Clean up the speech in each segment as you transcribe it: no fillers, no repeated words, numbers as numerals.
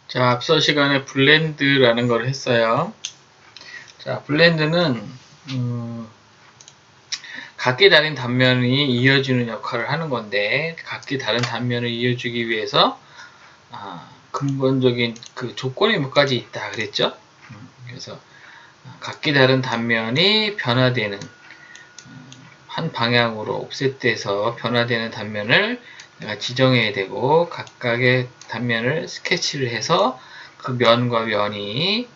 자, 앞서 시간에 블렌드라는 걸 했어요. 자, 블렌드는 각기 다른 단면이 이어지는 역할을 하는 건데, 각기 다른 단면을 이어주기 위해서 근본적인 그 조건이 몇 가지 있다 그랬죠. 그래서 각기 다른 단면이 변화되는 한 방향으로 옵셋돼서 변화되는 단면을 내가 지정해야 되고, 각각의 단면을 스케치를 해서 그 면과 면이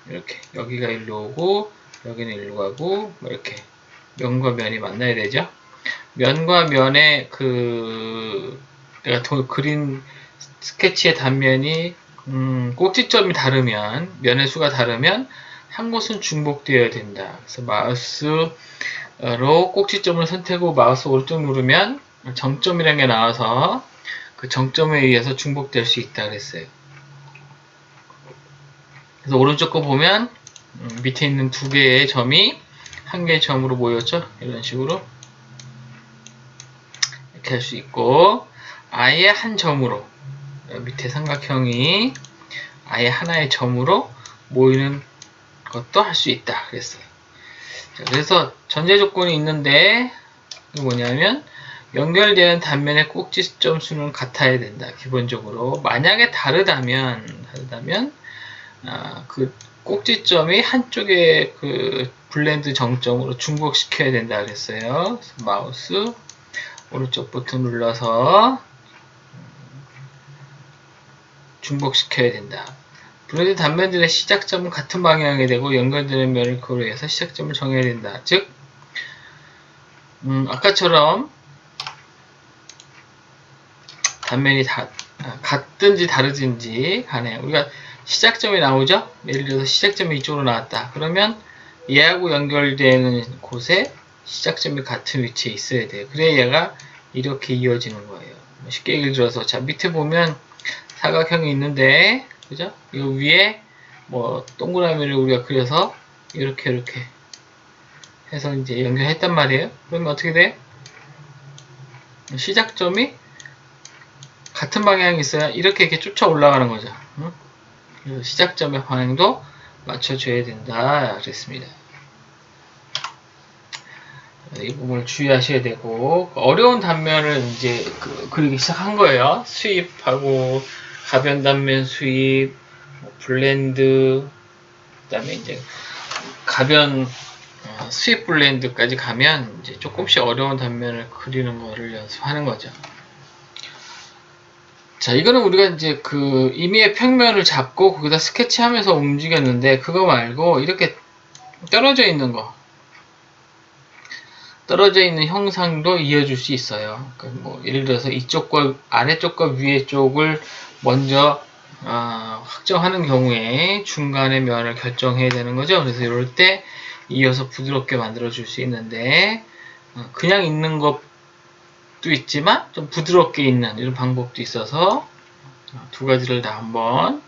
이렇게 여기가 일로 오고 여기는 일로 가고 이렇게 면과 면이 만나야 되죠. 면과 면의 그 내가 그린 스케치의 단면이 꼭지점이 다르면, 면의 수가 다르면 한 곳은 중복되어야 된다. 그래서 마우스로 꼭지점을 선택하고 마우스 오른쪽 누르면 정점이라는 게 나와서 그 정점에 의해서 중복될 수 있다 그랬어요. 그래서 오른쪽 거 보면 밑에 있는 두 개의 점이 한 개의 점으로 모였죠. 이런 식으로 이렇게 할 수 있고, 아예 한 점으로, 밑에 삼각형이 아예 하나의 점으로 모이는 것도 할 수 있다 그랬어요. 자, 그래서 전제 조건이 있는데, 이게 뭐냐면 연결되는 단면의 꼭지점 수는 같아야 된다. 기본적으로 만약에 다르다면 그 꼭지점이 한쪽의 그 블렌드 정점으로 중복시켜야 된다 그랬어요. 그래서 마우스 오른쪽 버튼 눌러서 중복시켜야 된다. 블렌드 단면들의 시작점은 같은 방향이 되고 연결되는 면을 고려해서 시작점을 정해야 된다. 즉 아까처럼 단면이 같든지 다르든지 간에 우리가 시작점이 나오죠? 예를 들어서 시작점이 이쪽으로 나왔다. 그러면 얘하고 연결되는 곳에 시작점이 같은 위치에 있어야 돼요. 그래야 얘가 이렇게 이어지는 거예요. 쉽게 예를 들어서 자, 밑에 보면 사각형이 있는데, 그죠? 이 위에 뭐 동그라미를 우리가 그려서 이렇게 해서 이제 연결했단 말이에요. 그러면 어떻게 돼요? 시작점이 같은 방향이 있어야 이렇게 쫓아 올라가는 거죠. 그래서 시작점의 방향도 맞춰줘야 된다 그랬습니다. 이 부분을 주의하셔야 되고, 어려운 단면을 이제 그리기 시작한 거예요. 수입하고 가변 단면 수입, 블렌드, 그다음에 이제 가변 수입 블렌드까지 가면 이제 조금씩 어려운 단면을 그리는 거를 연습하는 거죠. 자, 이거는 우리가 이제 그 임의의 평면을 잡고 거기다 스케치하면서 움직였는데, 그거 말고 이렇게 떨어져 있는 거, 떨어져 있는 형상도 이어줄 수 있어요. 그러니까 뭐 예를 들어서 이쪽과 아래쪽과 위에 쪽을 먼저 확정하는 경우에 중간의 면을 결정해야 되는 거죠. 그래서 이럴 때 이어서 부드럽게 만들어 줄 수 있는데, 그냥 있는 것도 있지만 좀 부드럽게 있는 이런 방법도 있어서 두 가지를 다 한번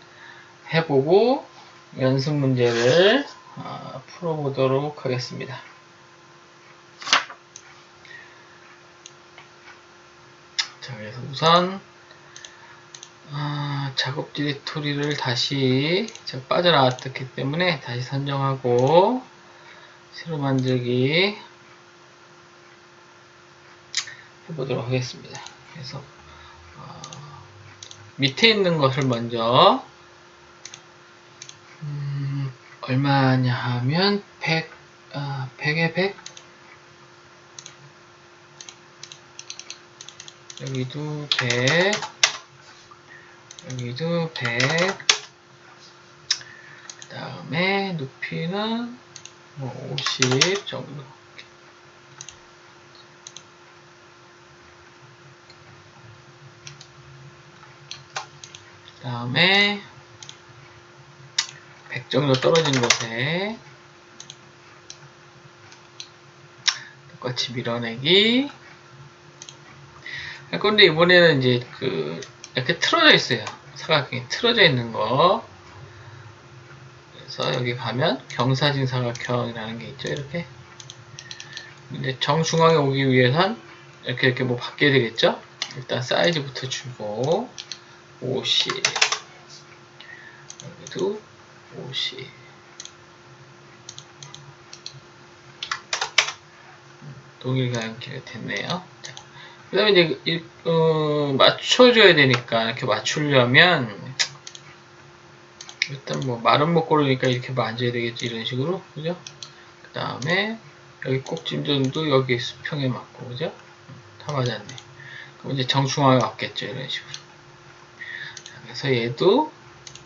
해보고 연습 문제를 풀어보도록 하겠습니다. 자, 그래서 우선 작업 디렉토리를 다시 제가 빠져나왔기 때문에 다시 선정하고 새로 만들기 해보도록 하겠습니다. 그래서 밑에 있는 것을 먼저 얼마냐 하면 100에 100 여기도 100 여기도 100 그 다음에 높이는 뭐 50 정도. 그 다음에 100 정도 떨어진 곳에 똑같이 밀어내기 할 건데, 이번에는 이제 이렇게 틀어져 있어요. 사각형이 틀어져 있는 거. 그래서 여기 가면 경사진 사각형이라는 게 있죠. 이렇게. 이제 정중앙에 오기 위해선 이렇게 뭐 바뀌어야 되겠죠. 일단 사이즈부터 주고 50 얘도 50. 동일관계가 됐네요. 그 다음에 이제 맞춰줘야 되니까 이렇게 맞추려면 일단 뭐 말은 못 고르니까 이렇게 만져야 되겠지, 이런 식으로. 그죠? 그 다음에 여기 꼭짐전도 여기 수평에 맞고, 그죠? 다 맞았네. 그럼 이제 정중앙에 맞겠죠, 이런 식으로. 자, 그래서 얘도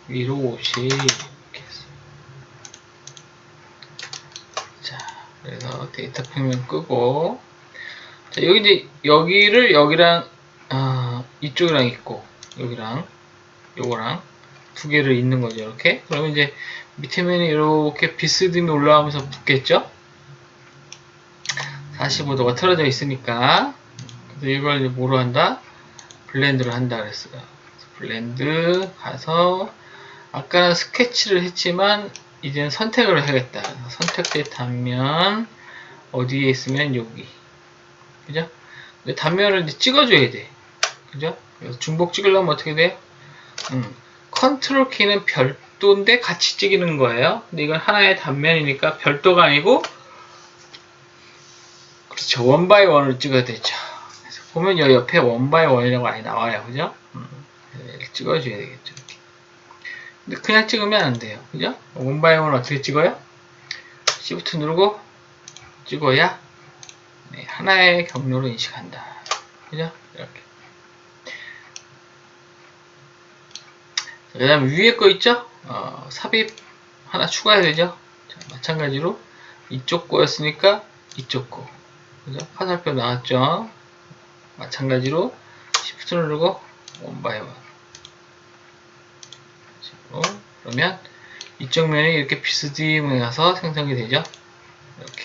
위로 50 이렇게 했어요. 자, 그래서 데이터 평면 끄고, 자, 여기 이제 여기를 여기랑 이쪽이랑 있고 여기랑 요거랑 두 개를 있는 거죠, 이렇게. 그러면 이제 밑에 면이 이렇게 비스듬히 올라가면서 붙겠죠? 45도가 틀어져 있으니까. 그래서 이걸 이제 뭐로 한다? 블렌드를 한다 그랬어요. 그래서 블렌드 가서 아까는 스케치를 했지만 이제는 선택을 해야겠다. 선택된 단면 어디에 있으면 여기, 그죠? 근데 단면을 이제 찍어줘야 돼, 그죠? 그래서 중복 찍으려면 어떻게 돼? 컨트롤 키는 별도인데 같이 찍는 거예요. 근데 이건 하나의 단면이니까 별도가 아니고, 그렇죠, 원바이 원을 찍어야 되죠. 그래서 보면 여기 옆에 원바이 원이라고 많이 나와요, 그죠? 이렇게 찍어줘야 되겠죠. 이렇게. 근데 그냥 찍으면 안 돼요, 그죠? 원바이 원을 어떻게 찍어요? Shift 누르고 찍어야 하나의 경로로 인식한다, 그죠? 이렇게. 그 다음 위에 거 있죠? 삽입 하나 추가해야 되죠? 자, 마찬가지로 이쪽 거였으니까 이쪽 거, 그죠? 화살표 나왔죠? 마찬가지로 Shift 누르고 원바이 원. 그러면 이쪽 면이 이렇게 비스듬히 가서 생성이 되죠? 이렇게.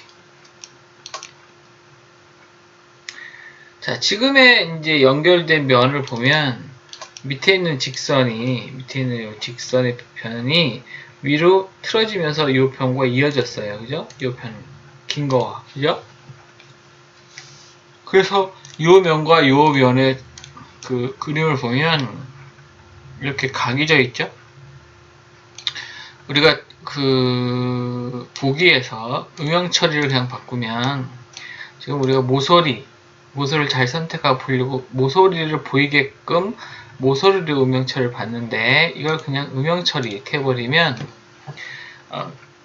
자, 지금의 이제 연결된 면을 보면 밑에 있는 직선의 편이 위로 틀어지면서 이 편과 이어졌어요, 그죠? 이 편, 긴 거와, 그죠? 그래서 이 면과 이 면의 그 그림을 보면 이렇게 각이 져 있죠? 우리가 그 보기에서 음영 처리를 그냥 바꾸면, 지금 우리가 모서리를 잘 선택하고 보려고 모서리를 보이게끔 모서리로 음영 처리를 봤는데, 이걸 그냥 음영 처리 이렇게 해버리면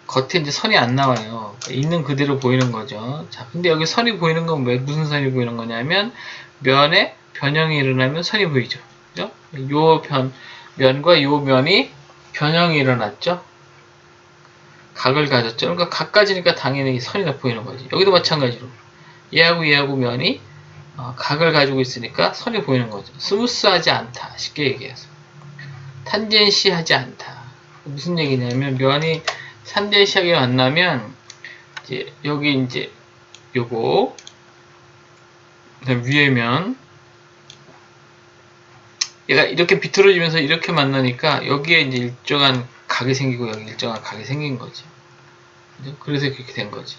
겉에 이제 선이 안 나와요. 있는 그대로 보이는 거죠. 자, 근데 여기 선이 보이는 건 왜, 무슨 선이 보이는 거냐면 면에 변형이 일어나면 선이 보이죠, 그죠? 요 면과 요 면이 변형이 일어났죠. 각을 가졌죠. 그러니까 각가지니까 당연히 선이 보이는 거지. 여기도 마찬가지로 얘하고 면이 각을 가지고 있으니까 선이 보이는 거죠. 스무스하지 않다, 쉽게 얘기해서. 탄젠시하지 않다. 무슨 얘기냐면 면이 탄젠시하게 만나면 이제 여기 이제 요거 위에 면 얘가 이렇게 비틀어지면서 이렇게 만나니까 여기에 이제 일정한 각이 생기고 여기 일정한 각이 생긴 거지. 그래서 그렇게 된 거지.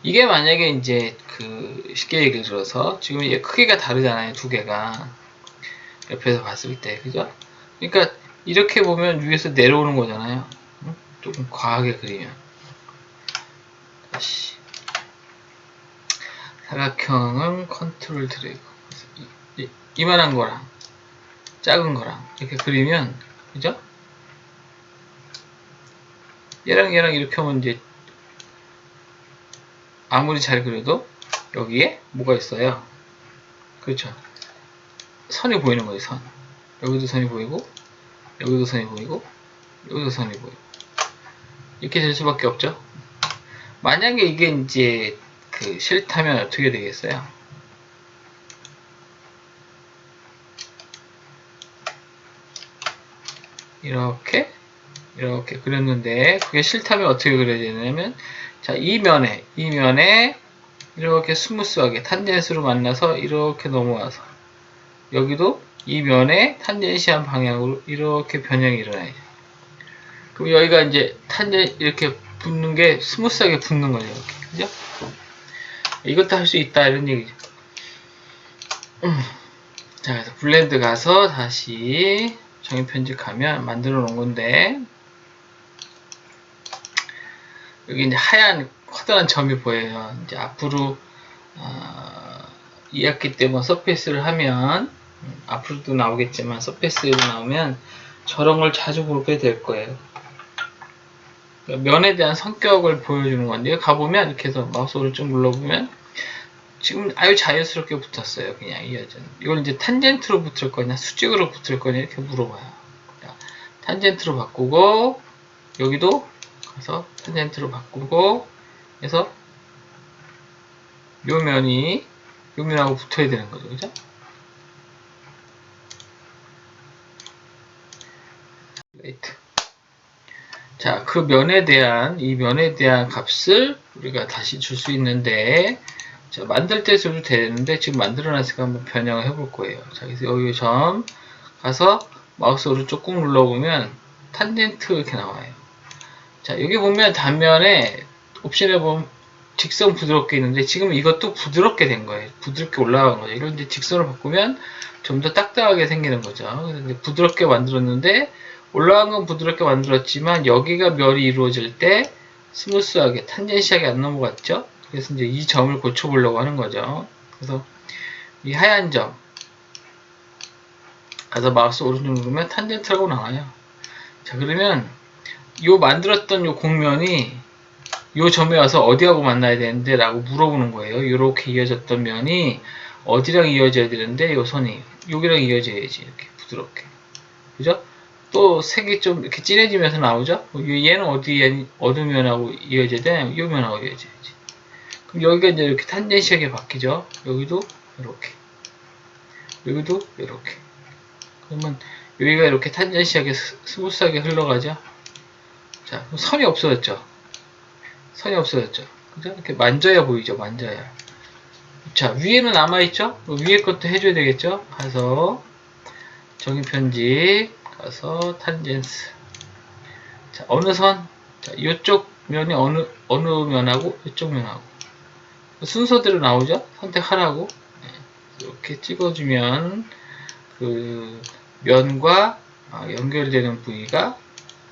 이게 만약에 이제 그 쉽게 얘기를 들어서 지금 얘 크기가 다르잖아요, 두 개가. 옆에서 봤을 때, 그죠? 그러니까 이렇게 보면 위에서 내려오는 거잖아요. 조금 과하게 그리면. 다시. 사각형은 컨트롤 드래그. 이만한 거랑 작은 거랑 이렇게 그리면, 그죠? 얘랑 이렇게 하면 이제 아무리 잘 그려도 여기에 뭐가 있어요? 그렇죠? 선이 보이는 거예요, 선. 여기도 선이 보이고, 여기도 선이 보이고, 여기도 선이 보이고. 이렇게 될 수밖에 없죠? 만약에 이게 이제 그 싫다면 어떻게 되겠어요? 이렇게 그렸는데, 그게 싫다면 어떻게 그려야 되냐면, 자, 이 면에 이렇게 스무스하게 탄젠스로 만나서 이렇게 넘어와서 여기도 이 면에 탄젠시한 방향으로 이렇게 변형이 일어나요. 그럼 여기가 이제 이렇게 붙는 게 스무스하게 붙는 거죠, 이렇게. 그죠? 이것도 할 수 있다, 이런 얘기죠. 자, 그래서 블렌드 가서 다시 정의 편집하면 만들어 놓은 건데, 여기 이제 하얀 커다란 점이 보여요. 이제 앞으로 2학기 때 뭐 서페이스를 하면 앞으로도 나오겠지만 서페이스로 나오면 저런 걸 자주 보게 될 거예요. 그러니까 면에 대한 성격을 보여주는 건데요. 가보면 이렇게 해서 마우스 오른쪽 눌러보면 지금 아주 자연스럽게 붙었어요. 그냥 이어져. 이걸 이제 탄젠트로 붙을 거냐 수직으로 붙을 거냐 이렇게 물어봐요. 탄젠트로 바꾸고 여기도 가서 탄젠트로 바꾸고 해서 요 면이 요 면하고 붙어야 되는 거죠. 그죠? 자, 그 면에 대한 이 면에 대한 값을 우리가 다시 줄 수 있는데 자, 만들 때 줘도 되는데 지금 만들어 놨으니까 한번 변형을 해볼 거예요. 자, 그래서 여기 점 가서 마우스 오른쪽 꾹 눌러보면 탄젠트 이렇게 나와요. 자, 여기 보면 단면에 옵션에 보면 직선 부드럽게 있는데 지금 이것도 부드럽게 된 거예요. 부드럽게 올라간 거죠. 이런 이제 직선을 바꾸면 좀 더 딱딱하게 생기는 거죠. 그래서 이제 부드럽게 만들었는데 올라간 건 부드럽게 만들었지만 여기가 면이 이루어질 때 스무스하게 탄젠시하게 안 넘어갔죠. 그래서 이제 이 점을 고쳐보려고 하는 거죠. 그래서 이 하얀 점 가서 마우스 오른쪽 누르면 탄젠트라고 나와요. 자, 그러면 요 만들었던 요 곡면이 요 점에 와서 어디하고 만나야 되는데 라고 물어보는 거예요. 이렇게 이어졌던 면이 어디랑 이어져야 되는데 요 선이 여기랑 이어져야지 이렇게 부드럽게, 그죠? 또 색이 좀 이렇게 진해지면서 나오죠? 얘는 어느 면하고 이어져야 되냐? 요 면하고 이어져야지. 그럼 여기가 이제 이렇게 탄젠시하게 바뀌죠? 여기도 이렇게, 여기도 이렇게. 그러면 여기가 이렇게 탄젠시하게 스무스하게 흘러가죠? 자, 그럼 선이 없어졌죠? 선이 없어졌죠? 그죠? 이렇게 만져야 보이죠? 만져야. 자, 위에는 남아있죠? 위에 것도 해줘야 되겠죠? 가서 정의 편집 가서 탄젠스. 자, 어느 선? 자, 이쪽 면이 어느 면하고 이쪽 면하고 순서대로 나오죠? 선택하라고. 네, 이렇게 찍어주면 그 면과 연결되는 부위가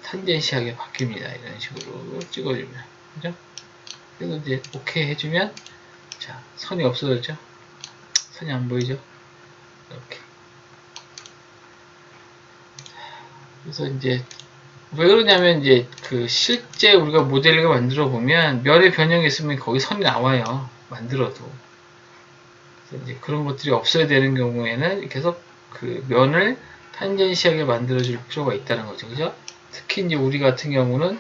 탄젠시하게 바뀝니다. 이런 식으로 찍어주면, 그죠? 그래서 이제 오케이 해주면 자, 선이 없어졌죠? 선이 안 보이죠? 이렇게. 그래서 이제 왜 그러냐면 이제 그 실제 우리가 모델을 만들어 보면 면의 변형이 있으면 거기 선이 나와요. 만들어도. 그래서 이제 그런 것들이 없어야 되는 경우에는 이렇게 해서 그 면을 탄젠시하게 만들어 줄 필요가 있다는 거죠. 그죠? 특히 이제 우리 같은 경우는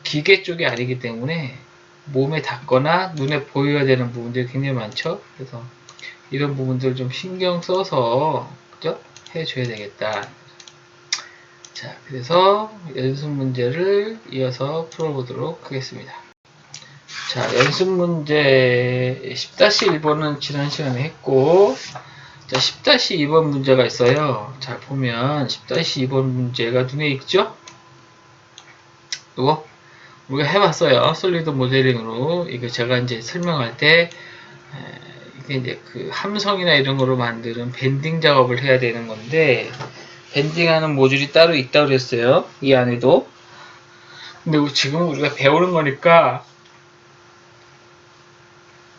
기계 쪽이 아니기 때문에 몸에 닿거나 눈에 보여야 되는 부분들이 굉장히 많죠. 그래서 이런 부분들을 좀 신경 써서 그죠? 해줘야 되겠다. 자, 그래서 연습 문제를 이어서 풀어보도록 하겠습니다. 자, 연습 문제 10-1번은 지난 시간에 했고, 자, 10-2번 문제가 있어요. 잘 보면 10-2번 문제가 눈에 익죠? 이거 우리가 해봤어요. 솔리드 모델링으로. 이거 제가 이제 설명할 때 이게 이제 그 함성이나 이런 거로 만드는 밴딩 작업을 해야 되는 건데 밴딩하는 모듈이 따로 있다고 그랬어요. 이 안에도. 근데 지금 우리가 배우는 거니까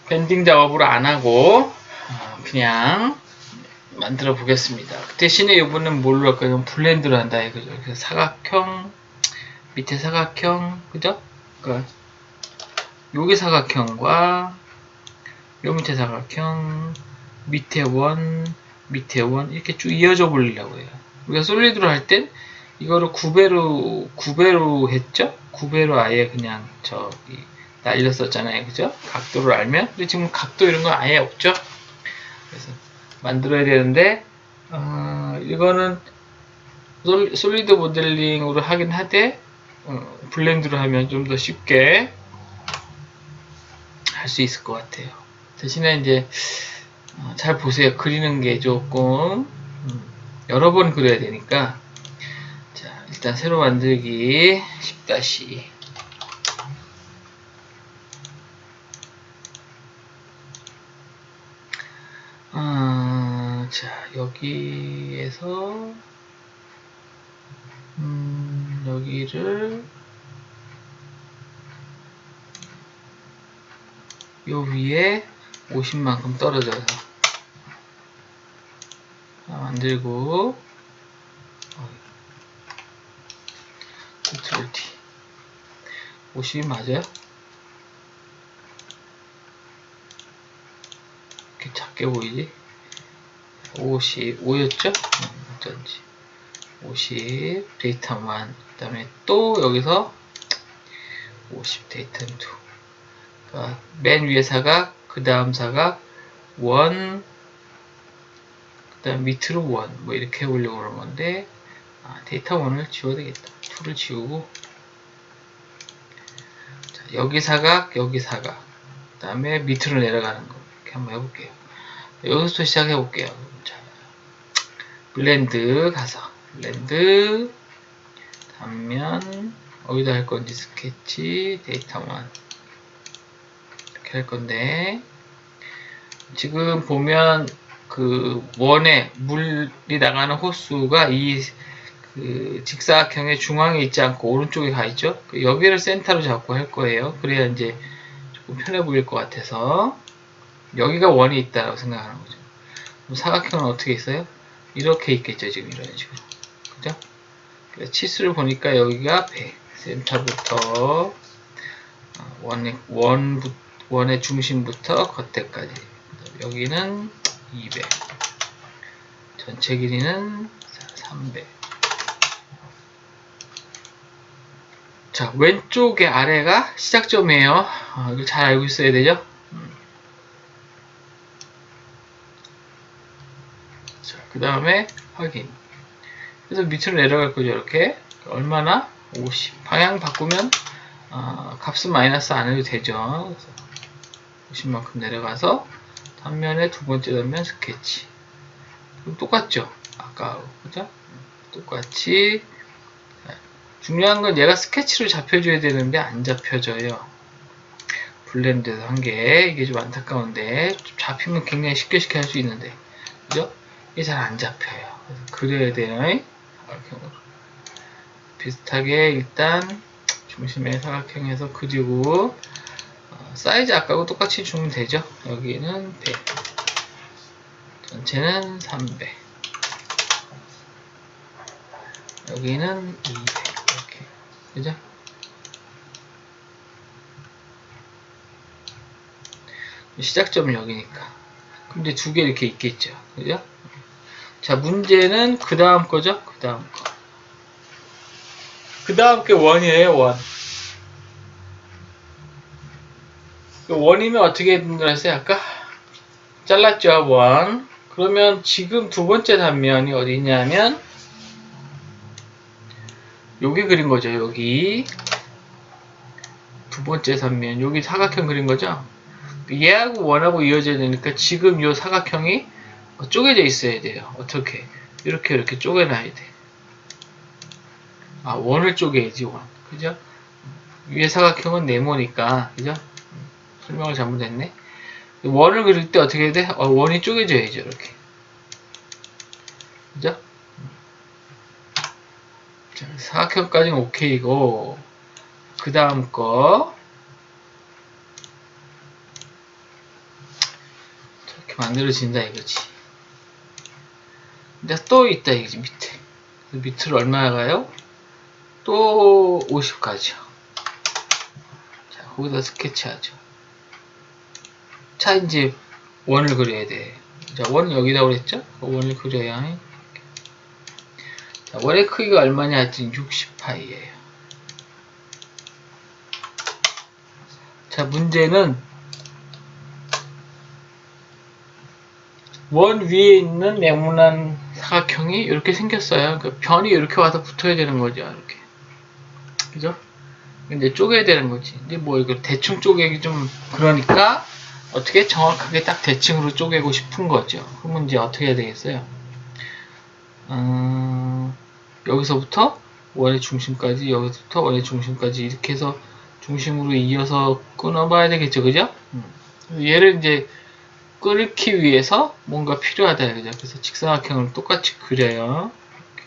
밴딩 작업으로 안 하고 그냥 만들어 보겠습니다. 그 대신에 이번엔 뭘로 할까요? 블렌드로 한다 이거죠. 그래서 사각형, 밑에 사각형, 그죠? 그러니까 여기 사각형과 요 밑에 사각형, 밑에 원, 밑에 원 이렇게 쭉 이어져 보려고 해요. 우리가 솔리드로 할 땐 이거를 9배로 했죠? 9배로 아예 그냥 저기 날렸었잖아요. 그죠? 각도를 알면. 근데 지금 각도 이런 거 아예 없죠? 그래서 만들어야 되는데 이거는 솔리드 모델링으로 하긴 하되 블렌드로 하면 좀 더 쉽게 할 수 있을 것 같아요. 대신에 이제 잘 보세요. 그리는 게 조금 여러 번 그려야 되니까. 자, 일단 새로 만들기 10-2. 자, 여기에서 여기를 요 위에 50만큼 떨어져서 만들고 컨트롤 T 50이 맞아요? 이렇게 작게 보이지? 55였죠? 어쩐지 50 데이터 1 그 다음에 또 여기서 50 데이터 2 그러니까 맨 위에 사각 그 다음 사각 1 그 다음 밑으로 1 뭐 이렇게 해보려고 그러는 건데 데이터 1을 지워야 되겠다. 2를 지우고 자, 여기 사각 여기 사각 그 다음에 밑으로 내려가는 거 이렇게 한번 해볼게요. 여기서부터 시작해 볼게요. 자, 블렌드 가서 블렌드 단면 어디다 할 건지 스케치 데이터 1 이렇게 할 건데 지금 보면 그 원에 물이 나가는 호수가 이 그 직사각형의 중앙에 있지 않고 오른쪽에 가 있죠. 여기를 센터로 잡고 할 거예요. 그래야 이제 조금 편해 보일 것 같아서 여기가 원이 있다고 생각하는 거죠. 그럼 사각형은 어떻게 있어요? 이렇게 있겠죠. 지금 이런 식으로. 그죠? 그래서 치수를 보니까 여기가 100 센터부터 원의 중심부터 겉에까지 여기는 200 전체 길이는 300 자, 왼쪽의 아래가 시작점이에요. 이걸 잘 알고 있어야 되죠? 자, 그 다음에 확인. 그래서 밑으로 내려갈 거죠, 이렇게. 얼마나? 50. 방향 바꾸면, 값은 마이너스 안 해도 되죠. 그래서 50만큼 내려가서, 단면에 두 번째 단면 스케치. 그럼 똑같죠? 아까하고. 그죠? 똑같이. 중요한 건 얘가 스케치로 잡혀줘야 되는데 안 잡혀져요. 블렌드에서 한 게 이게 좀 안타까운데 좀 잡히면 굉장히 쉽게 할 수 있는데 그죠? 이게 잘 안 잡혀요. 그래서 그려야 돼요. 사각형으로 비슷하게 일단 중심에 사각형에서 그리고 사이즈 아까하고 똑같이 주면 되죠. 여기는 100 전체는 300 여기는 200 이렇게 그죠? 시작점은 여기니까. 근데 두 개 이렇게 있겠죠. 그죠? 자, 문제는 그 다음 거죠? 그 다음 거. 그 다음 게 원이에요, 원. 원이면 어떻게 했어요, 아까? 잘랐죠, 원. 그러면 지금 두 번째 단면이 어디 있냐면, 여기 그린 거죠, 여기. 두 번째 단면. 여기 사각형 그린 거죠? 얘하고 원하고 이어져야 되니까 지금 이 사각형이 쪼개져 있어야 돼요. 어떻게? 이렇게 쪼개놔야 돼. 원을 쪼개야지, 원. 그죠? 위에 사각형은 네모니까, 그죠? 설명을 잘못했네. 원을 그릴 때 어떻게 해야 돼? 원이 쪼개져야죠, 이렇게. 그죠? 자, 사각형까지는 오케이고, 그 다음 거. 이렇게 만들어진다, 이거지. 근데 또 있다, 이거지, 밑에. 밑으로 얼마나 가요? 또 50 가죠. 자, 거기다 스케치하죠. 자, 이제 원을 그려야 돼. 자, 원은 여기다 그랬죠? 원을 그려야. 자, 원의 크기가 얼마냐 했더니 60파이예요. 자, 문제는 원 위에 있는 네모난 사각형이 이렇게 생겼어요. 그러니까 변이 이렇게 와서 붙어야 되는 거죠. 이렇게. 그죠? 근데 쪼개야 되는 거지. 근데 뭐 이거 대충 쪼개기 좀 그러니까 어떻게 정확하게 딱 대칭으로 쪼개고 싶은 거죠. 그러면 이제 어떻게 해야 되겠어요? 여기서부터 원의 중심까지, 여기서부터 원의 중심까지 이렇게 해서 중심으로 이어서 끊어봐야 되겠죠. 그죠? 얘를 이제 끊기 위해서 뭔가 필요하다. 그죠? 그래서 직사각형을 똑같이 그려요. 이렇게.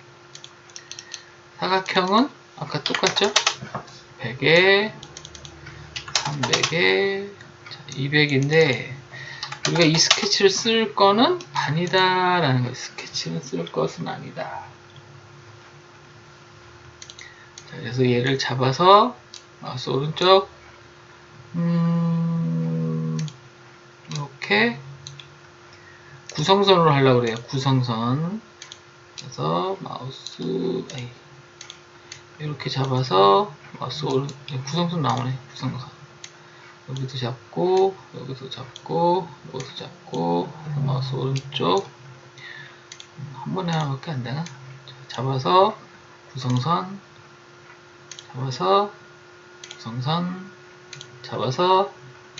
사각형은 아까 똑같죠? 100에 300에 200인데 우리가 이 스케치를 쓸 거는 아니다 라는 거예요. 스케치는 쓸 것은 아니다. 자, 그래서 얘를 잡아서 마우스 오른쪽 이렇게 구성선으로 하려고 그래요. 구성선. 그래서 마우스 이렇게 잡아서 마우스 오른쪽 구성선 나오네. 구성선. 여기도 잡고 여기도 잡고 여기도 잡고 마우스 오른쪽 한 번에 하나밖에 안 되나? 잡아서 구성선 잡아서 구성선 잡아서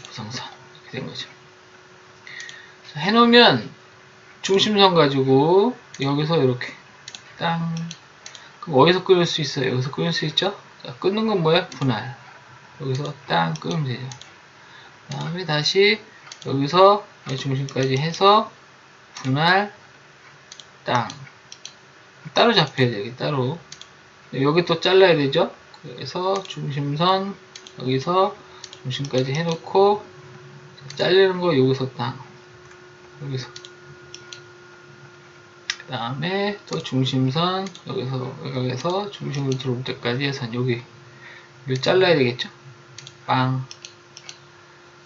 구성선 이렇게 된 거죠. 자, 해놓으면 중심선 가지고 여기서 이렇게 땅. 그럼 어디서 끊을 수 있어요? 여기서 끊을 수 있죠? 자, 끊는 건 뭐야? 분할. 여기서 땅 끊으면 되죠. 그 다음에 다시 여기서 중심까지 해서 분할 땅. 따로 잡혀야 돼요. 따로. 여기 또 잘라야 되죠? 그래서 중심선 여기서 중심까지 해놓고 잘리는 거 여기서 땅. 여기서. 그 다음에 또 중심선 여기서 중심으로 들어올 때까지 해서 여기 잘라야 되겠죠? 빵.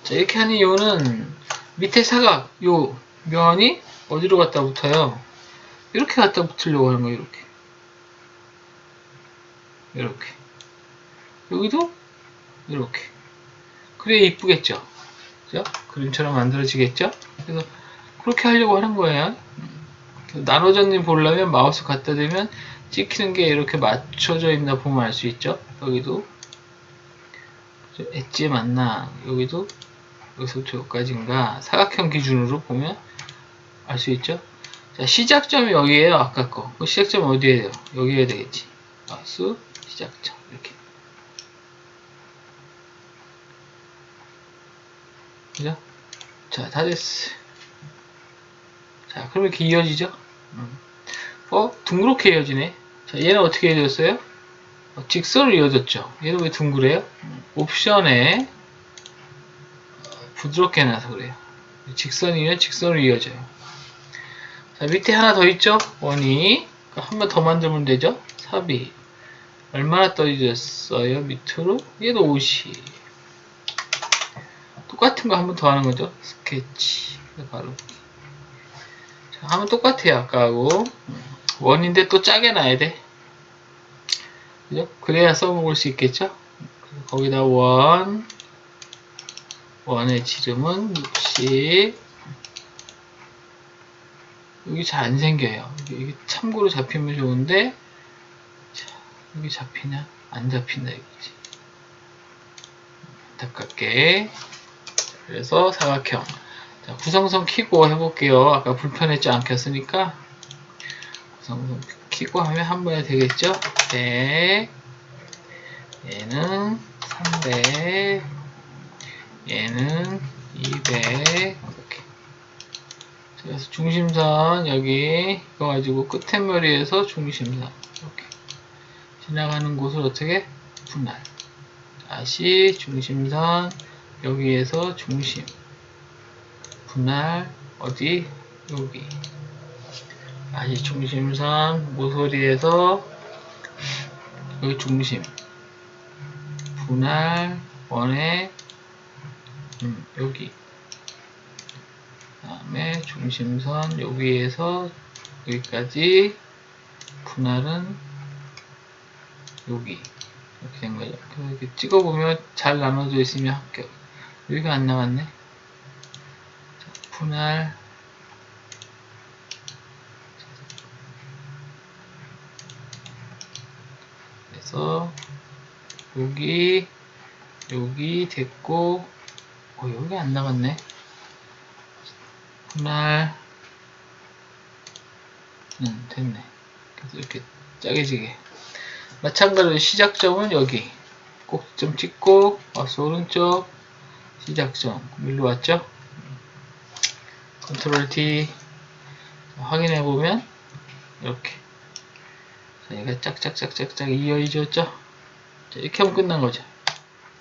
자, 이렇게 하는 이유는 밑에 사각 요 면이 어디로 갖다 붙어요? 이렇게 갖다 붙으려고 하는 거예요. 이렇게 여기도 이렇게. 그래야 이쁘겠죠? 그죠? 그림처럼 만들어지겠죠? 그래서 그렇게 하려고 하는 거예요. 나눠졌니 보려면 마우스 갖다 대면 찍히는 게 이렇게 맞춰져 있나 보면 알 수 있죠? 여기도 엣지 맞나? 여기도 여기서부터 여기까지인가? 사각형 기준으로 보면 알 수 있죠? 자, 시작점이 여기에요. 아까 거. 그 시작점 어디에요? 여기 해야 되겠지. 마우스 시작점 이렇게. 그죠? 자, 다 됐어. 자, 그럼 이렇게 이어지죠? 둥그렇게 이어지네. 자, 얘는 어떻게 이어졌어요? 직선으로 이어졌죠. 얘는 왜 둥그래요? 옵션에 부드럽게 해놔서 그래요. 직선이면 직선으로 이어져요. 자, 밑에 하나 더 있죠? 원이. 한 번 더 만들면 되죠? 삽입. 얼마나 떨어졌어요? 밑으로? 얘도 50. 똑같은 거 한 번 더 하는 거죠? 스케치. 바로. 자, 하면 똑같아요. 아까하고. 원인데 또 짜게 놔야 돼. 그죠? 그래야 써먹을 수 있겠죠? 거기다 원의 지름은 60. 여기 잘 안 생겨요. 이게 참고로 잡히면 좋은데, 자, 여기 잡히냐? 안 잡힌다 이거지. 안타깝게. 그래서 사각형. 자, 구성선 키고 해볼게요. 아까 불편했죠? 안 켰으니까. 구성선 키고 하면 한 번에 되겠죠? 100. 얘는 300. 얘는 200. 이렇게. 그래서 중심선 여기 이거 가지고 끝에머리에서 중심선 이렇게 지나가는 곳을 어떻게 분할. 다시 중심선 여기에서 중심 분할 어디 여기. 다시 중심선 모서리에서 여기 중심 분할 원에 여기. 그 다음에 중심선 여기에서 여기까지 분할은 여기 이렇게 된 거죠. 이렇게 찍어보면 잘 나눠져 있으면 합격. 여기가 안 나왔네. 자, 분할 그래서 여기 됐고 여기 안 나갔네. 분할 됐네. 그래서 이렇게 짜게지게. 마찬가지로 시작점은 여기 꼭좀 찍고 마우스 오른쪽 시작점 일로 왔죠? 컨트롤 D 확인해 보면 이렇게 자, 얘가 짝짝짝짝짝 이어졌죠? 자, 이렇게 하면 끝난 거죠.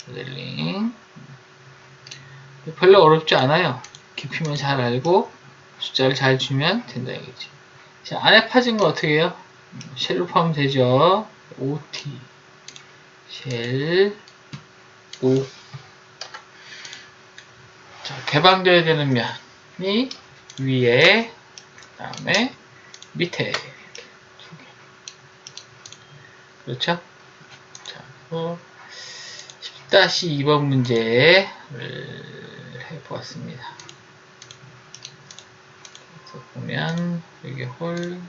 모델링 별로 어렵지 않아요. 깊이만 잘 알고 숫자를 잘 주면 된다 이거지. 자, 안에 파진 거 어떻게 해요? 쉘로 파면 되죠. OT 쉘 O. 자, 개방되어야 되는 면이 위에, 그 다음에 밑에 이렇게 두 개. 그렇죠? 자, 10-2번 문제를 해보았습니다. 그래서 보면 여기 홀,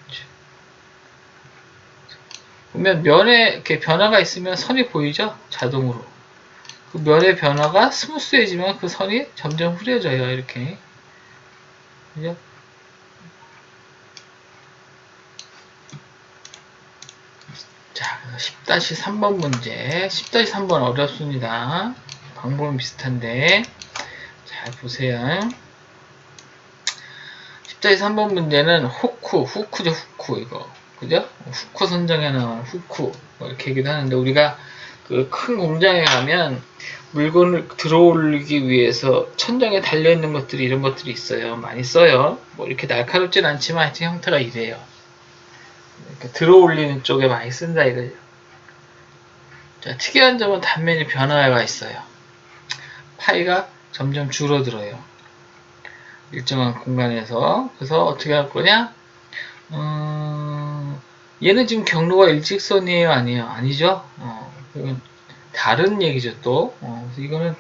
그렇죠. 보면 면에 이렇게 변화가 있으면 선이 보이죠? 자동으로. 그 면의 변화가 스무스해지면 그 선이 점점 흐려져요. 이렇게. 그죠? 자, 10-3번 문제. 10-3번 어렵습니다. 방법은 비슷한데. 잘 보세요. 10-3번 문제는 후크죠, 후크, 이거. 그죠? 후크 선정에 나온 후크. 뭐 이렇게 얘기도 하는데, 우리가 그 큰 공장에 가면 물건을 들어올리기 위해서 천장에 달려있는 것들이 이런 것들이 있어요. 많이 써요. 뭐 이렇게 날카롭진 않지만 하여튼 형태가 이래요. 이렇게 들어올리는 쪽에 많이 쓴다 이거죠. 자, 특이한 점은 단면이 변화가 있어요. 파이가 점점 줄어들어요. 일정한 공간에서. 그래서 어떻게 할 거냐? 얘는 지금 경로가 일직선이에요? 아니에요? 아니죠? 이건 다른 얘기죠, 또. 그래서 이거는,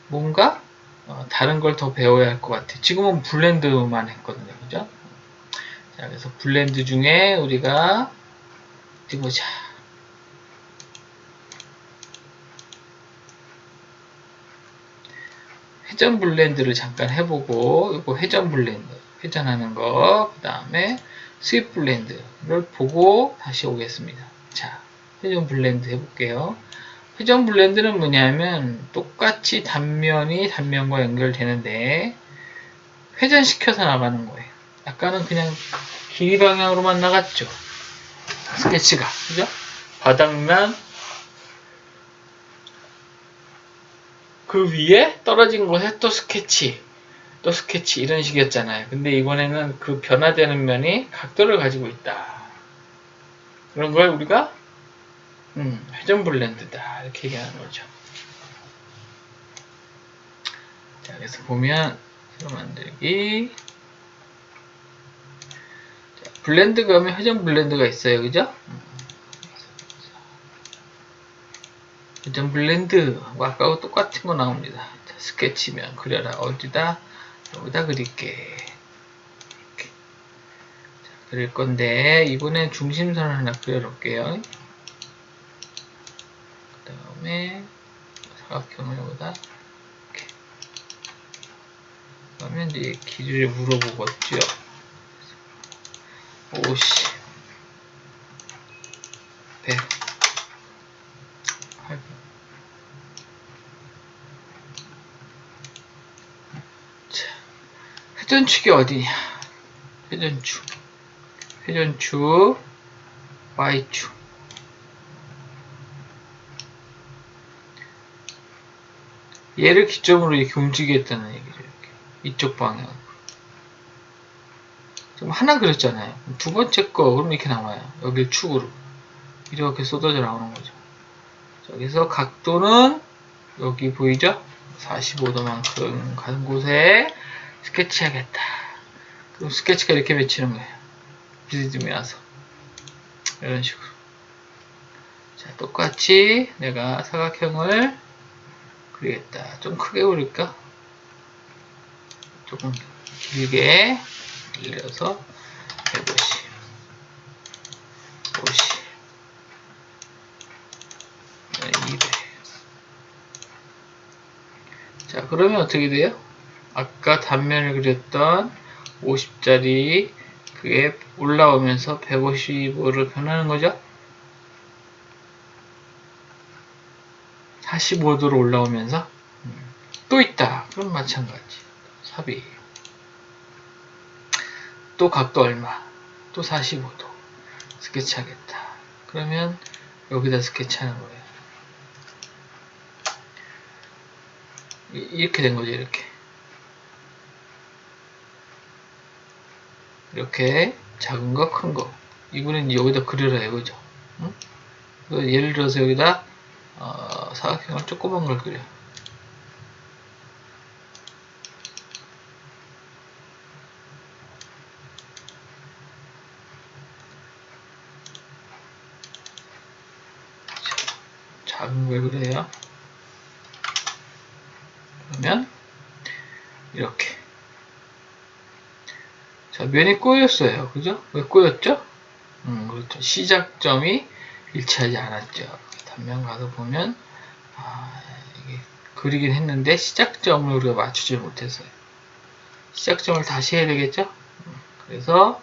뭔가, 다른 걸 더 배워야 할 것 같아요. 지금은 블렌드만 했거든요. 그죠? 자, 그래서 블렌드 중에 우리가, 어디 보자. 회전 블렌드를 잠깐 해보고, 이거 회전 블렌드, 회전하는 거, 그 다음에 스윕 블렌드를 보고 다시 오겠습니다. 자, 회전 블렌드 해볼게요. 회전 블렌드는 뭐냐면 똑같이 단면이 단면과 연결되는데 회전시켜서 나가는 거예요. 아까는 그냥 길이 방향으로만 나갔죠. 스케치가, 그죠? 바닥면 그 위에 떨어진 곳에 또 스케치 이런 식이었잖아요. 근데 이번에는 그 변화되는 면이 각도를 가지고 있다. 그런 걸 우리가 회전 블렌드다 이렇게 얘기하는 거죠. 자, 그래서 보면 새로 만들기. 자, 블렌드가 하면 회전 블렌드가 있어요, 그죠? 회전 블렌드하고 아까하고 똑같은 거 나옵니다. 자, 스케치면 그려라. 어디다? 여기다 그릴게. 이렇게. 자, 그릴 건데 이번엔 중심선을 하나 그려놓을게요. 그 다음에 사각형을 여기다 이렇게. 그러면 이제 길이를 물어보겠죠. 50, 100, 800. 자, 회전축이 어디냐? 회전축, Y축. 얘를 기점으로 이렇게 움직이겠다는 얘기죠. 이렇게. 이쪽 방향. 지금 하나 그렸잖아요. 두 번째 거, 그럼 이렇게 나와요. 여길 축으로. 이렇게 쏟아져 나오는 거죠. 여기서 각도는 여기 보이죠? 45도만큼 가는 곳에 스케치하겠다. 그럼 스케치가 이렇게 맺히는 거예요. 리듬이 와서. 이런 식으로. 자, 똑같이 내가 사각형을 그리겠다. 좀 크게 그릴까? 조금 길게 길려서 150, 50, 200. 자, 그러면 어떻게 돼요? 아까 단면을 그렸던 50짜리 그게 올라오면서 150으로 변하는 거죠? 45도로 올라오면서 또 있다. 그럼 마찬가지. 삽입. 또 각도 얼마? 또 45도. 스케치하겠다. 그러면 여기다 스케치하는 거예요. 이렇게 된 거죠. 이렇게 작은 거, 큰 거. 이거는 여기다 그려라 이거죠. 응? 예를 들어서 여기다 사각형을 조그만 걸 그려. 작은 걸 그려요. 그러면 이렇게. 자, 면이 꼬였어요. 그죠? 왜 꼬였죠? 그렇죠. 시작점이 일치하지 않았죠. 단면 가서 보면 이게 그리긴 했는데 시작점을 우리가 맞추지 못했어요. 시작점을 다시 해야 되겠죠? 그래서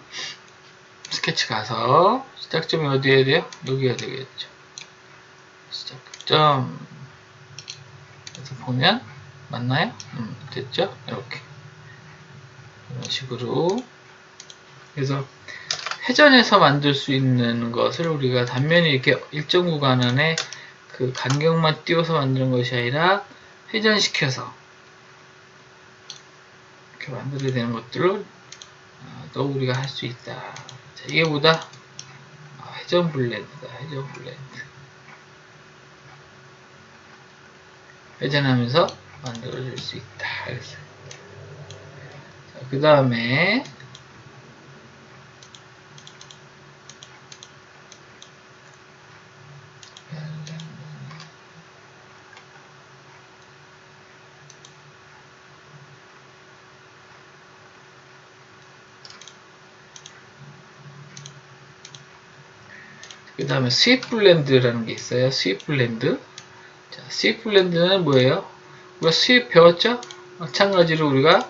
스케치 가서 시작점이 어디에 돼요? 여기가 되겠죠. 시작점. 그래서 보면 맞나요? 됐죠? 이렇게 이런 식으로. 그래서 회전해서 만들 수 있는 것을 우리가 단면이 이렇게 일정 구간 안에 그 간격만 띄워서 만드는 것이 아니라 회전시켜서 이렇게 만들어야 되는 것들을 또 우리가 할 수 있다. 자, 이게 뭐다? 회전 블렌드다. 회전 블렌드. 회전하면서 만들어질 수 있다. 그 다음에 스윕 블렌드라는 게 있어요. 스윕 블렌드. 자, 스윕 블렌드는 뭐예요? 우리가 스윕 배웠죠? 마찬가지로 우리가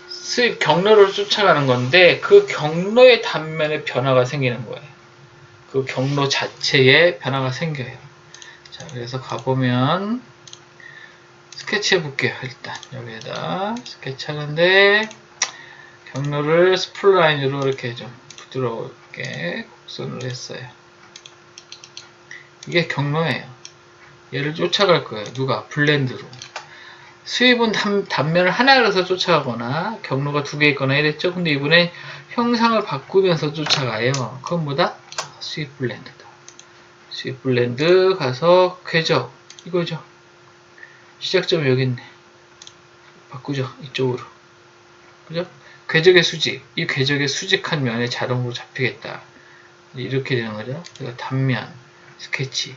스윕 경로를 쫓아가는 건데 그 경로의 단면에 변화가 생기는 거예요. 그 경로 자체에 변화가 생겨요. 자, 그래서 가보면 스케치 해볼게요. 일단 여기에다 스케치 하는데 경로를 스플라인으로 이렇게 좀 부드럽게 곡선을 했어요. 이게 경로예요. 얘를 쫓아갈 거예요. 누가? 블렌드로. 스윕은 단면을 하나로서 쫓아가거나 경로가 두 개 있거나 이랬죠. 근데 이번에 형상을 바꾸면서 쫓아가요. 그건 뭐다? 스윕 블렌드다. 스윕 블렌드 가서 궤적 이거죠. 시작점이 여기 있네. 바꾸죠. 이쪽으로. 그죠? 궤적의 수직. 이 궤적의 수직한 면에 자동으로 잡히겠다. 이렇게 되는 거죠. 그러니까 단면, 스케치.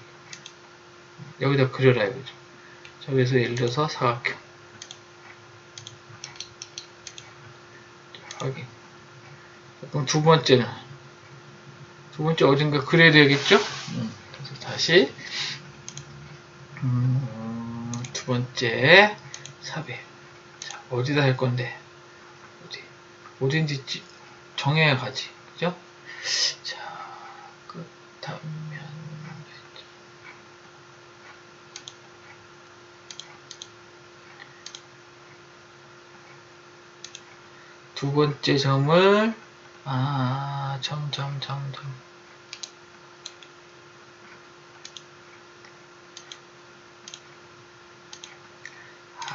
여기다 그려라 이거죠. 저기서 예를 들어서 사각형. 확인. 그럼 두 번째 어딘가 그려야 되겠죠? 그래서 다시 두 번째 삽입. 자, 어디다 할 건데? 어딘지 정해야 가지. 그죠? 자, 그 단면. 두 번째 점을 점.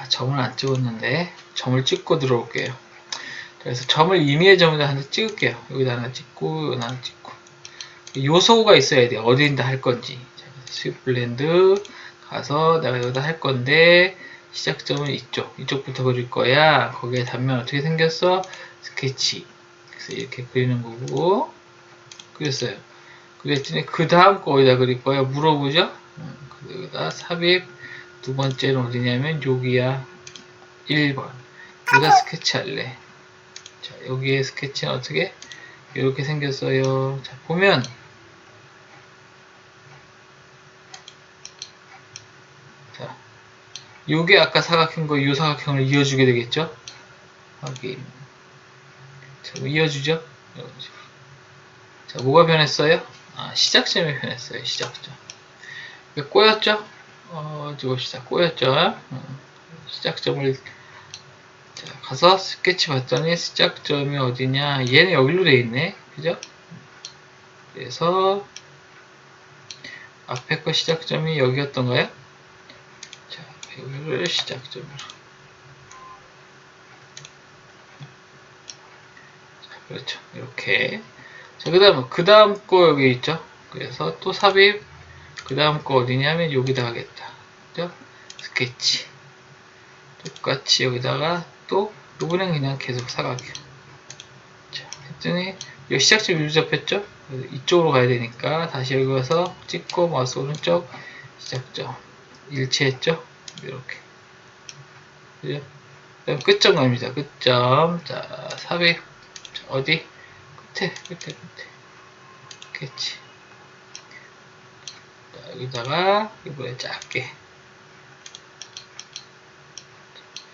점을 안 찍었는데 점을 찍고 들어올게요. 그래서 점을 임의의 점에다 하나 찍을게요. 여기다 하나 찍고 여기다 하나 찍고 요소가 있어야 돼요. 어디다 할 건지. 스윕 블렌드 가서 내가 여기다 할 건데 시작점은 이쪽부터 그릴 거야. 거기에 단면 어떻게 생겼어? 스케치. 그래서 이렇게 그리는 거고 그랬어요. 그랬더니 그 다음 거 어디다 그릴 거야? 물어보죠? 여기다 삽입 두 번째는 어디냐면 여기야. 1번. 여기다 스케치 할래. 자, 여기에 스케치는 어떻게? 이렇게 생겼어요. 자, 보면 자, 요게 아까 사각형과 이 사각형을 이어주게 되겠죠? 확인. 자, 이어주죠? 자, 뭐가 변했어요? 시작점이 변했어요. 시작점. 꼬였죠? 어디 봅시다. 꼬였죠? 시작점을 자, 가서 스케치 봤더니 시작점이 어디냐? 얘는 여기로 돼 있네. 그죠? 그래서 앞에 거 시작점이 여기였던가요? 자, 여기를 시작점으로. 자, 그렇죠. 이렇게. 자, 그 다음 거 여기 있죠. 그래서 또 삽입. 그 다음 거 어디냐면 여기다 하겠다. 그죠? 스케치. 똑같이 여기다가 또 이번엔 그냥 계속 사각형. 자, 했더니 이 시작점 위로 잡혔죠? 이쪽으로 가야 되니까 다시 여기 와서 찍고 마우스 오른쪽 시작점 일치했죠? 이렇게. 그죠? 그다음 끝점 갑니다. 끝점. 자, 삽입. 자, 어디? 끝에. 스케치. 자, 여기다가 이번에 작게.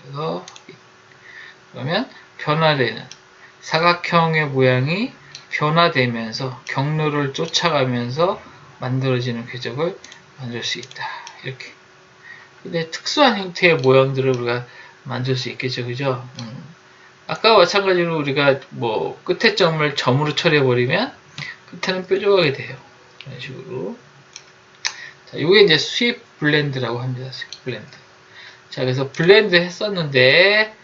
그래서 그러면 변화되는 사각형의 모양이 변화되면서 경로를 쫓아가면서 만들어지는 궤적을 만들 수 있다. 이렇게. 근데 특수한 형태의 모양들을 우리가 만들 수 있겠죠, 그죠? 아까 마찬가지로 우리가 뭐 끝에 점을 점으로 처리해버리면 끝에는 뾰족하게 돼요. 이런 식으로. 자, 이게 이제 수입 블렌드라고 합니다. 수입 블렌드. 자, 그래서 블렌드 했었는데,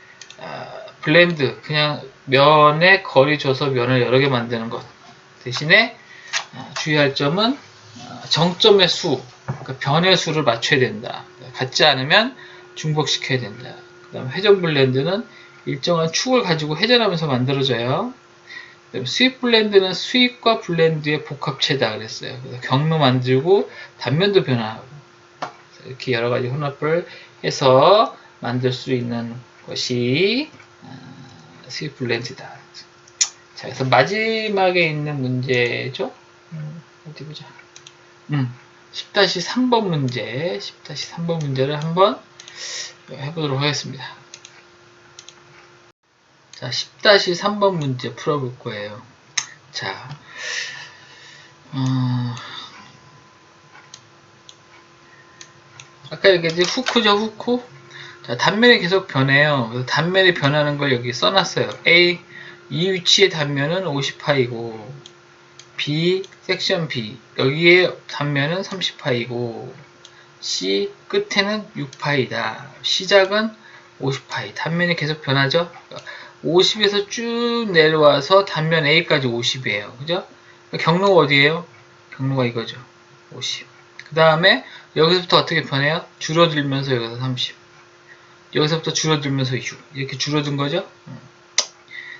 블렌드, 그냥 면에 거리 줘서 면을 여러 개 만드는 것. 대신에, 주의할 점은, 정점의 수, 그러니까 변의 수를 맞춰야 된다. 같지 않으면 중복시켜야 된다. 그 다음 회전 블렌드는 일정한 축을 가지고 회전하면서 만들어져요. 그다음 수입 블렌드는 수입과 블렌드의 복합체다 그랬어요. 그래서 경로 만들고 단면도 변화하고 이렇게 여러 가지 혼합을 해서 만들 수 있는 것이 수입 블렌드다. 자, 그래서 마지막에 있는 문제죠. 어디 보자. 10-3번 문제, 10-3번 문제를 한번 해보도록 하겠습니다. 자, 10-3번 문제 풀어볼 거예요. 자, 아까 얘기했지, 후크죠, 후크. 자, 단면이 계속 변해요. 그래서 단면이 변하는 걸 여기 써놨어요. A, 이 위치의 단면은 50파이고, B, 섹션 B. 여기에 단면은 30파이고, C, 끝에는 6파이다. 시작은 50파이. 단면이 계속 변하죠? 50에서 쭉 내려와서 단면 A까지 50이에요. 그죠? 경로가 어디예요? 경로가 이거죠. 50. 그 다음에 여기서부터 어떻게 변해요? 줄어들면서 여기서 30. 여기서부터 줄어들면서 6. 이렇게 줄어든 거죠?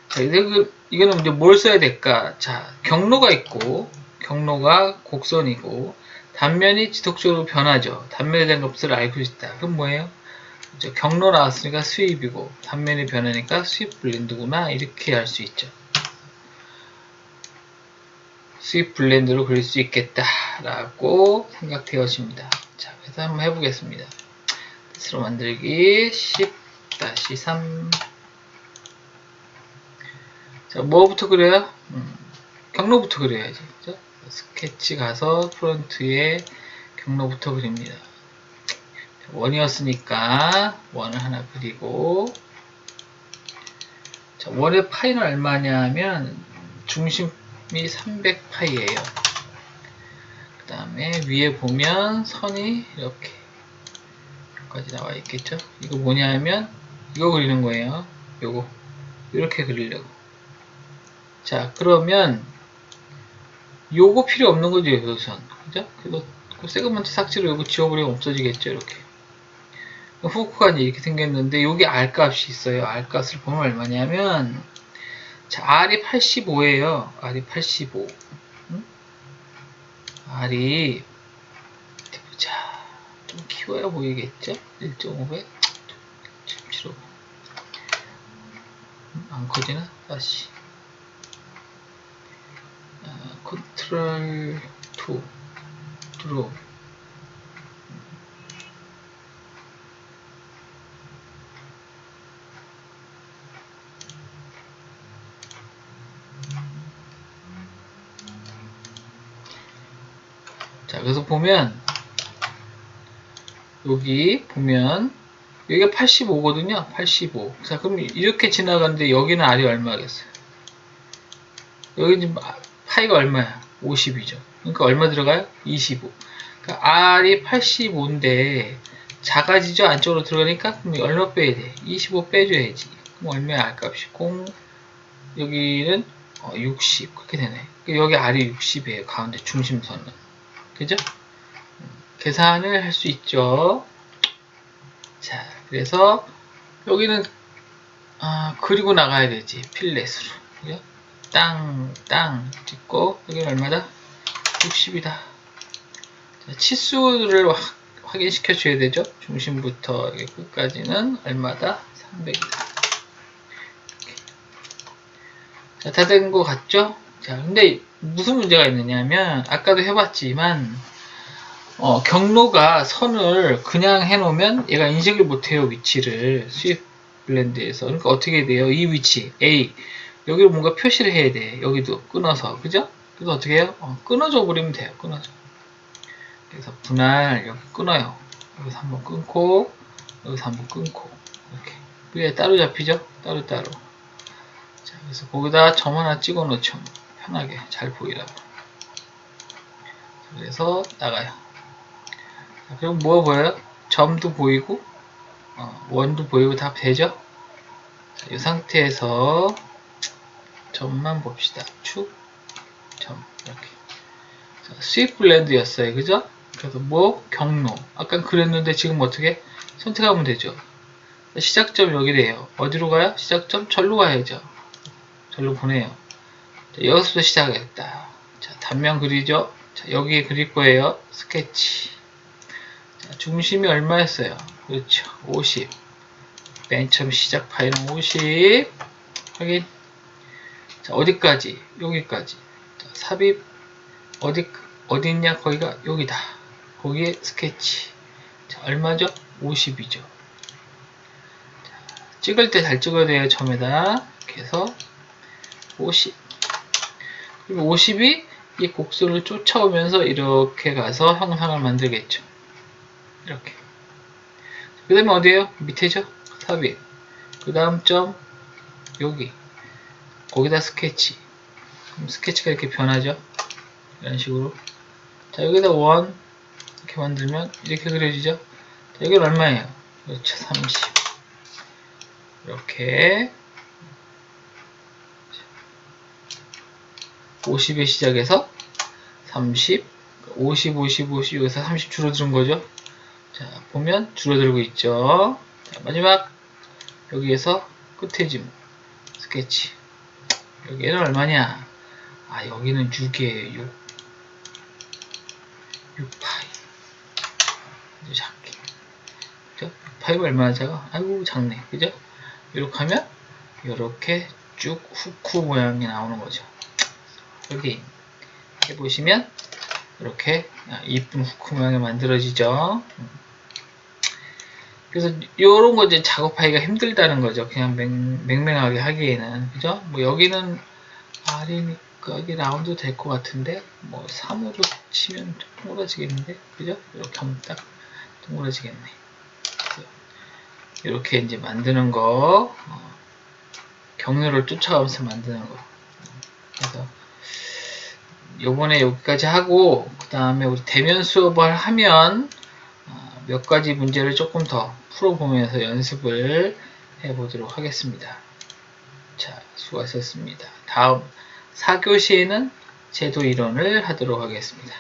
자, 이거는 이제 뭘 써야 될까? 자, 경로가 있고, 경로가 곡선이고, 단면이 지속적으로 변하죠. 단면에 대한 것을 알고 있다. 그럼 뭐예요? 경로 나왔으니까 수입이고, 단면이 변하니까 수입 블렌드구나. 이렇게 알 수 있죠. 수입 블렌드로 그릴 수 있겠다. 라고 생각되어집니다. 자, 그래서 한번 해보겠습니다. 스스로 만들기 10-3. 자, 뭐부터 그려요? 경로부터 그려야지. 그죠? 스케치 가서 프론트에 경로부터 그립니다. 원이었으니까 원을 하나 그리고, 자, 원의 파이는 얼마냐 하면 중심이 300파이예요. 그 다음에 위에 보면 선이 이렇게 여기까지 나와 있겠죠. 이거 뭐냐 하면 이거 그리는 거예요. 요거 이렇게 그리려고. 자, 그러면 요거 필요 없는 거죠, 여기선. 그죠? 그리고 그 세그먼트 삭제로 요거 지워버리면 없어지겠죠, 이렇게. 후크가 이렇게 생겼는데 여기 R 값이 있어요. R 값을 보면 얼마냐면, 자, R이 85예요. R이 85. R이 어디 보자. 좀 키워야 보이겠죠? 1.5배? 7.75. 안 커지나? 다시. 컨트롤 2 드롭. 자, 그래서 보면 여기 보면 여기가 85거든요. 85. 자, 그럼 이렇게 지나가는데 여기는 R이 얼마겠어요? 여기 지금 파이가 얼마야? 50이죠. 그러니까 얼마 들어가요? 25. 그러니까 R이 85인데 작아지죠? 안쪽으로 들어가니까. 그럼 얼마 빼야 돼? 25 빼줘야지. 그럼 얼마야? R값이 0. 여기는 60. 그렇게 되네. 여기 R이 60이에요. 가운데 중심선은. 그죠? 계산을 할 수 있죠. 자, 그래서 여기는 그리고 나가야 되지. 필렛으로. 그죠? 땅 찍고 여기는 얼마다? 60이다. 치수를 확인시켜 줘야 되죠. 중심부터 끝까지는 얼마다? 300이다. 자, 다 된 것 같죠? 자, 근데 무슨 문제가 있느냐면 아까도 해봤지만 경로가 선을 그냥 해놓으면 얘가 인식을 못해요. 위치를 스위프트 블렌드에서. 그러니까 어떻게 돼요? 이 위치 A 여기를 뭔가 표시를 해야 돼. 여기도 끊어서. 그죠? 그래서 어떻게 해요? 끊어줘 버리면 돼요. 끊어줘. 그래서 분할 여기 끊어요. 여기서 한번 끊고 여기서 한번 끊고 이렇게 위에 따로 잡히죠? 따로따로. 자, 그래서 거기다 점 하나 찍어 놓죠. 편하게 잘 보이라고. 그래서 나가요. 자, 그리고 뭐 보여요? 점도 보이고 원도 보이고 다 되죠? 자, 이 상태에서 점만 봅시다. 축, 점 이렇게. 스위프트 블렌드였어요. 그죠? 그래서 뭐? 경로. 아까 그랬는데 지금 어떻게? 선택하면 되죠. 시작점 여기래요. 어디로 가요? 시작점 절로 가야죠. 절로 보내요. 자, 여기서부터 시작하겠다. 자, 단면 그리죠? 자, 여기에 그릴 거예요. 스케치. 자, 중심이 얼마였어요? 그렇죠. 50. 맨 처음 시작 파일은 50. 확인. 자, 어디까지? 여기까지. 자, 삽입. 어디 있냐? 거기가 여기다. 거기에 스케치. 자, 얼마죠? 50이죠. 찍을 때 잘 찍어야 돼요. 점에다. 이렇게 해서 50. 그리고 50이 이 곡선을 쫓아오면서 이렇게 가서 형상을 만들겠죠. 이렇게. 그 다음에 어디에요? 밑에죠? 삽입. 그 다음 점 여기. 거기다 스케치. 그럼 스케치가 이렇게 변하죠. 이런 식으로. 자, 여기다 원 이렇게 만들면 이렇게 그려지죠. 자, 여기는 얼마예요? 그렇죠. 30. 이렇게 50에 시작해서 30, 50, 50, 50 여기서 30 줄어드는 거죠. 자, 보면 줄어들고 있죠. 자, 마지막 여기에서 끝에 좀 스케치. 여기는 얼마냐? 여기는 6이에요. 6파이. 아주 작게. 그죠? 6파이가 얼마나 작아? 아이고, 작네. 그죠? 이렇게 하면, 이렇게 쭉 후크 모양이 나오는 거죠. 여기 해보시면, 이렇게 이쁜 후크 모양이 만들어지죠. 그래서 이런 거 이제 작업하기가 힘들다는 거죠. 그냥 맹맹하게 하기에는. 그죠? 뭐 여기는 R이니까 여기 라운드 될 것 같은데, 뭐 3으로 치면 동그라지겠는데? 그죠? 이렇게 하면 딱 동그라지겠네. 이렇게 이제 만드는 거, 경로를 쫓아가면서 만드는 거. 그래서 요번에 여기까지 하고, 그 다음에 우리 대면 수업을 하면 몇 가지 문제를 조금 더 풀어보면서 연습을 해보도록 하겠습니다. 자, 수고하셨습니다. 다음 4교시에는 제도 이론을 하도록 하겠습니다.